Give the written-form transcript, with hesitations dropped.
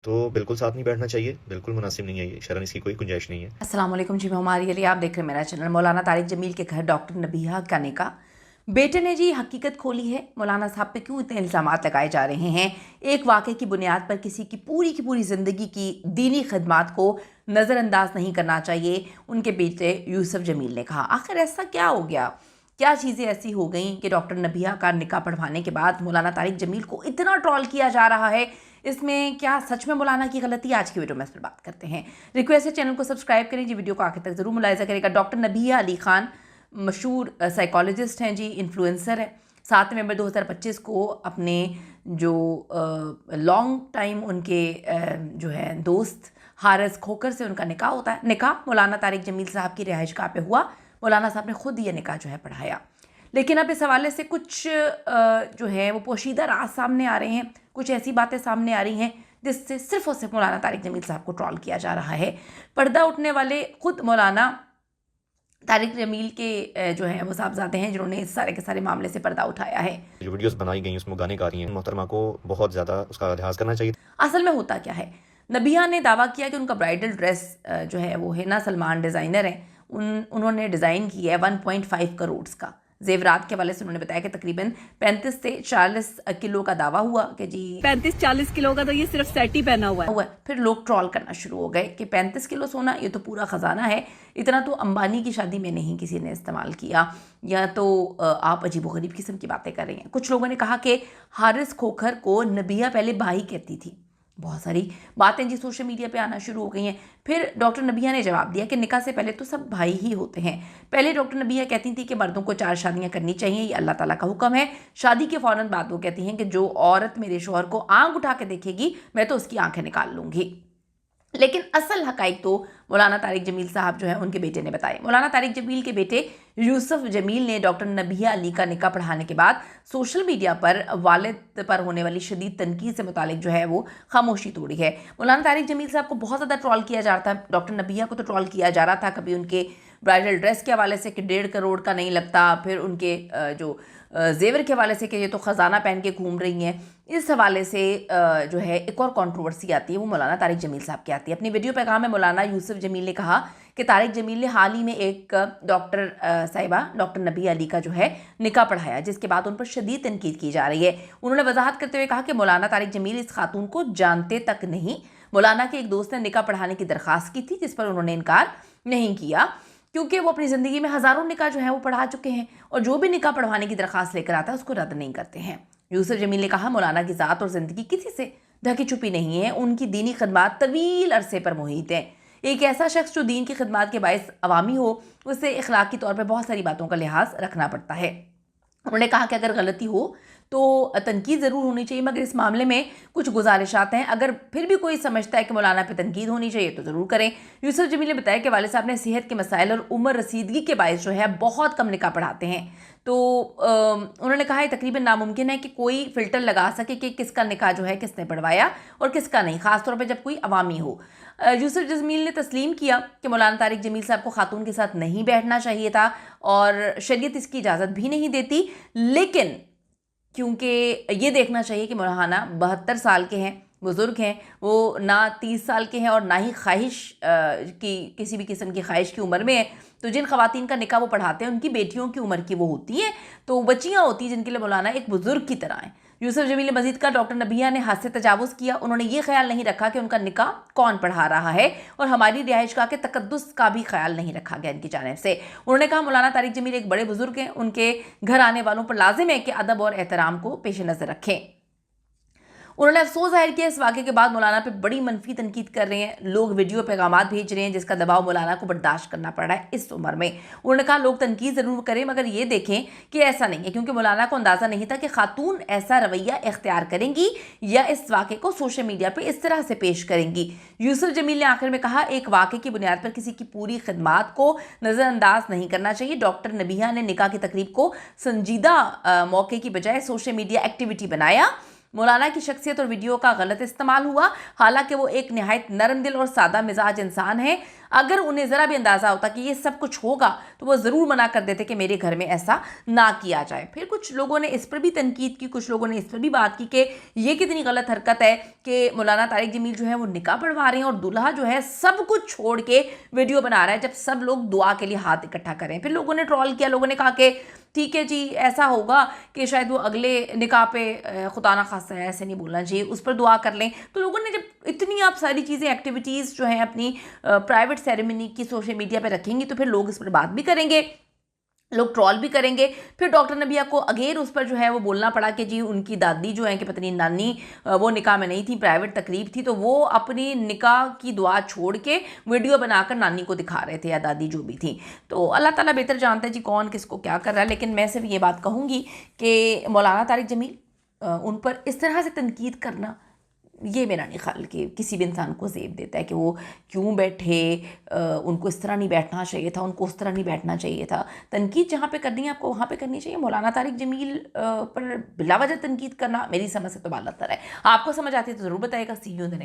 तो बिल्कुल साथ नहीं बैठना चाहिए, बिल्कुल मुनासिब नहीं है ये, शरन इसकी कोई गुंजाइश नहीं है। अस्सलाम वालेकुम जी, मैं हमारी अली, आप देख रहे हैं मेरा चैनल। मौलाना तारिक जमील के घर डॉक्टर नबीहा का निकाह, बेटे ने जी हकीकत खोली है। मौलाना साहब पे क्यों इतने इल्ज़ामात लगाए जा रहे हैं? एक वाक़े की बुनियाद पर किसी की पूरी ज़िंदगी की दीनी खदमात को नज़रअंदाज नहीं करना चाहिए, उनके बेटे यूसुफ जमील ने कहा। आखिर ऐसा क्या हो गया? क्या चीज़ें ऐसी हो गई कि डॉक्टर नबीहा का निकाह पढ़वाने के बाद मौलाना तारिक जमील को इतना ट्रोल किया जा रहा है? इसमें क्या सच में मौलाना की गलती? आज की वीडियो में इस पर बात करते हैं। रिक्वेस्ट है चैनल को सब्सक्राइब करें जी, वीडियो को आखिर तक जरूर मुलाहिजा करेगा। डॉक्टर नबीहा अली खान मशहूर साइकोलॉजिस्ट हैं जी, इन्फ्लुएंसर है। 7 नवंबर 2025 को अपने जो लॉन्ग टाइम उनके जो है दोस्त हारिस खोकर से उनका निकाह होता है। निकाह मौलाना तारिक जमील साहब की रिहाइशगाह पे हुआ। मौलाना साहब ने खुद ये निकाह जो है पढ़ाया। लेकिन अब इस हवाले से कुछ जो है वो पोशीदा राज सामने आ रहे हैं, कुछ ऐसी बातें सामने आ रही हैं जिससे सिर्फ और सिर्फ मौलाना तारिक जमील साहब को ट्रोल किया जा रहा है। पर्दा उठने वाले खुद मौलाना तारिक जमील के जो है वो साहबजादे हैं जिन्होंने इस सारे के सारे मामले से पर्दा उठाया है। जो वीडियोस बनाई गई उसमें गाने गा रही हैं, मोहतरमा को बहुत ज़्यादा उसका लिहाज करना चाहिए। असल में होता क्या है, नबिया ने दावा किया कि उनका ब्राइडल ड्रेस जो है वो हिना सलमान डिज़ाइनर है, उन्होंने डिज़ाइन किया है 1.5 करोड़ का। जेवरात के हवाले से उन्होंने बताया कि तकरीबन 35 से 40 किलो का दावा हुआ कि जी 35-40 किलो का तो ये सिर्फ सेट ही पहना हुआ है। फिर लोग ट्रोल करना शुरू हो गए कि 35 किलो सोना ये तो पूरा ख़जाना है, इतना तो अंबानी की शादी में नहीं किसी ने इस्तेमाल किया, या तो आप अजीबोगरीब किस्म की बातें कर रही हैं। कुछ लोगों ने कहा कि हारिस खोखर को नबिया पहले भाई कहती थी। बहुत सारी बातें जी सोशल मीडिया पे आना शुरू हो गई हैं। फिर डॉक्टर नबिया ने जवाब दिया कि निकाह से पहले तो सब भाई ही होते हैं। पहले डॉक्टर नबिया कहती थी कि मर्दों को 4 शादियां करनी चाहिए, ये अल्लाह ताला का हुक्म है। शादी के फ़ौरन बाद वो कहती हैं कि जो औरत मेरे शौहर को आंख उठा के देखेगी मैं तो उसकी आंखें निकाल लूँगी। लेकिन असल हकाइक तो मौलाना तारिक जमील साहब जो है उनके बेटे ने बताए। मौलाना तारिक जमील के बेटे यूसुफ जमील ने डॉक्टर नबीहा अली का निकाह पढ़ाने के बाद सोशल मीडिया पर वालिद पर होने वाली शदीद तनकीद से मुतालिक जो है वो खामोशी तोड़ी है। मौलाना तारिक जमील साहब को बहुत ज़्यादा ट्रोल किया जा रहा था, डॉक्टर नबीहा को तो ट्रोल किया जा रहा था। कभी उनके ब्राइडल ड्रेस के हवाले से कि 1.5 करोड़ का नहीं लगता, फिर उनके जो जेवर के हवाले से कि ये तो ख़जाना पहन के घूम रही हैं। इस हवाले से जो है एक और कंट्रोवर्सी आती है, वो मौलाना तारिक जमील साहब की आती है। अपनी वीडियो पैगाम में मौलाना यूसुफ जमील ने कहा कि तारिक जमील ने हाल ही में एक डॉक्टर साहिबा डॉक्टर नबी अली का जो है निकाह पढ़ाया, जिसके बाद उन पर शदीद तनकीद की जा रही है। उन्होंने वजाहत करते हुए कहा कि मौलाना तारिक जमील इस खातून को जानते तक नहीं। मौलाना के एक दोस्त ने निकाह पढ़ाने की दरख्वास्त की थी, जिस पर उन्होंने इनकार नहीं किया, क्योंकि वो अपनी ज़िंदगी में हज़ारों निकाह जो है वो पढ़ा चुके हैं और जो भी निकाह पढ़वाने की दरख्वास्त लेकर आता है उसको रद्द नहीं करते हैं। यूसुफ जमील ने कहा मौलाना की ज़ात और ज़िंदगी किसी से ढकी छुपी नहीं है, उनकी दीनी खदमात तवील अरसे पर मुहित हैं। एक ऐसा शख्स जो दीन की खदमात के बायस अवामी हो, उससे इखलाकी तौर पर बहुत सारी बातों का लिहाज रखना पड़ता है। उन्होंने कहा कि अगर गलती हो तो तनकीद ज़रूर होनी चाहिए, मगर इस मामले में कुछ गुजारिशात हैं। अगर फिर भी कोई समझता है कि मौलाना पे तनकीद होनी चाहिए तो ज़रूर करें। यूसुफ जमील ने बताया कि वालिद साहब ने सेहत के मसाइल और उम्र रसीदगी के बायस जो है बहुत कम निकाह पढ़ाते हैं। तो उन्होंने कहा है तकरीबन नामुमकिन है कि कोई फ़िल्टर लगा सके कि किसका निकाह जो है किसने पढ़वाया और किसका नहीं, ख़ासतौर पर जब कोई अवामी हो। यूसुफ जमील ने तस्लीम किया कि मौलाना तारिक जमील साहब को खातून के साथ नहीं बैठना चाहिए था और शरीयत इसकी इजाज़त भी नहीं देती, लेकिन क्योंकि ये देखना चाहिए कि मौलाना 72 साल के हैं, बुज़ुर्ग हैं, वो ना 30 साल के हैं और ना ही ख्वाहिश की किसी भी किस्म की ख्वाहिश की उम्र में है। तो जिन ख़वातीन का निकाह वो पढ़ाते हैं उनकी बेटियों की उम्र की वो होती हैं, तो बच्चियाँ होती हैं जिनके लिए मौलाना एक बुज़ुर्ग की तरह हैं। यूसुफ जमील ने मजीद कहा डॉक्टर नबिया ने हद से तजावुज़ किया। उन्होंने ये ख्याल नहीं रखा कि उनका निकाह कौन पढ़ा रहा है और हमारी रिहाइशगाह के तकद्दुस का भी ख्याल नहीं रखा गया इनकी जानिब से। उन्होंने कहा मौलाना तारिक जमील एक बड़े बुजुर्ग हैं, उनके घर आने वालों पर लाजिम है कि अदब और एहतराम को पेश नज़र रखें। उन्होंने अफसोस जाहिर किया इस वाक़े के बाद मौलाना पे बड़ी मनफी तनकीद कर रहे हैं, लोग वीडियो पैगामात भेज रहे हैं जिसका दबाव मौलाना को बर्दाश्त करना पड़ रहा है इस उम्र में। उन्होंने कहा लोग तनकीद ज़रूर करें मगर ये देखें कि ऐसा नहीं है, क्योंकि मौलाना को अंदाज़ा नहीं था कि खातून ऐसा रवैया इख्तियार करेंगी या इस वाक़े को सोशल मीडिया पर इस तरह से पेश करेंगी। यूसुफ जमील ने आखिर में कहा एक वाक़े की बुनियाद पर किसी की पूरी खदमात को नज़रअंदाज नहीं करना चाहिए। डॉक्टर नबीहा ने निकाह की तकरीब को संजीदा मौके की बजाय सोशल मीडिया एक्टिविटी बनाया। मौलाना की शख्सियत और वीडियो का गलत इस्तेमाल हुआ, हालांकि वो एक निहायत नरम दिल और सादा मिजाज इंसान है। अगर उन्हें ज़रा भी अंदाज़ा होता कि ये सब कुछ होगा तो वो ज़रूर मना कर देते कि मेरे घर में ऐसा ना किया जाए। फिर कुछ लोगों ने इस पर भी तनकीद की, कुछ लोगों ने इस पर भी बात की कि ये कितनी गलत हरकत है कि मौलाना तारिक जमील जो है वो निकाह पढ़वा रहे हैं और दूल्हा जो है सब कुछ छोड़ के वीडियो बना रहा है जब सब लोग दुआ के लिए हाथ इकट्ठा करें। फिर लोगों ने ट्रोल किया, लोगों ने कहा कि ठीक है जी, ऐसा होगा कि शायद वो अगले निकाह पे खुदा ना खास्ता है, ऐसे नहीं बोलना चाहिए, उस पर दुआ कर लें। तो लोगों ने जब इतनी आप सारी चीज़ें एक्टिविटीज़ जो हैं अपनी प्राइवेट सेरेमनी की सोशल मीडिया पे रखेंगी तो फिर लोग इस पर बात भी करेंगे, लोग ट्रोल भी करेंगे। फिर डॉक्टर नबिया को अगेन उस पर जो है वो बोलना पड़ा कि जी उनकी दादी जो है कि पत्नी नानी वो निकाह में नहीं थी, प्राइवेट तकरीब थी, तो वो अपनी निकाह की दुआ छोड़ के वीडियो बनाकर नानी को दिखा रहे थे या दादी जो भी थी। तो अल्लाह ताला बेहतर जानता है जी कौन किसको क्या कर रहा है। लेकिन मैं सिर्फ ये बात कहूँगी कि मौलाना तारिक जमील उन पर इस तरह से तनकीद करना, ये मेरा नहीं ख्याल कि किसी भी इंसान को ज़ेब देता है कि वो क्यों बैठे, उनको इस तरह नहीं बैठना चाहिए था, उनको उस तरह नहीं बैठना चाहिए था। तनकीद जहाँ पे करनी है आपको वहाँ पे करनी चाहिए। मौलाना तारिक जमील पर बिला वजह तनकीद करना मेरी समझ से तो बाला तर है। आपको समझ आती है तो ज़रूर बताइएगा। सी यू इन द नेक्स्ट।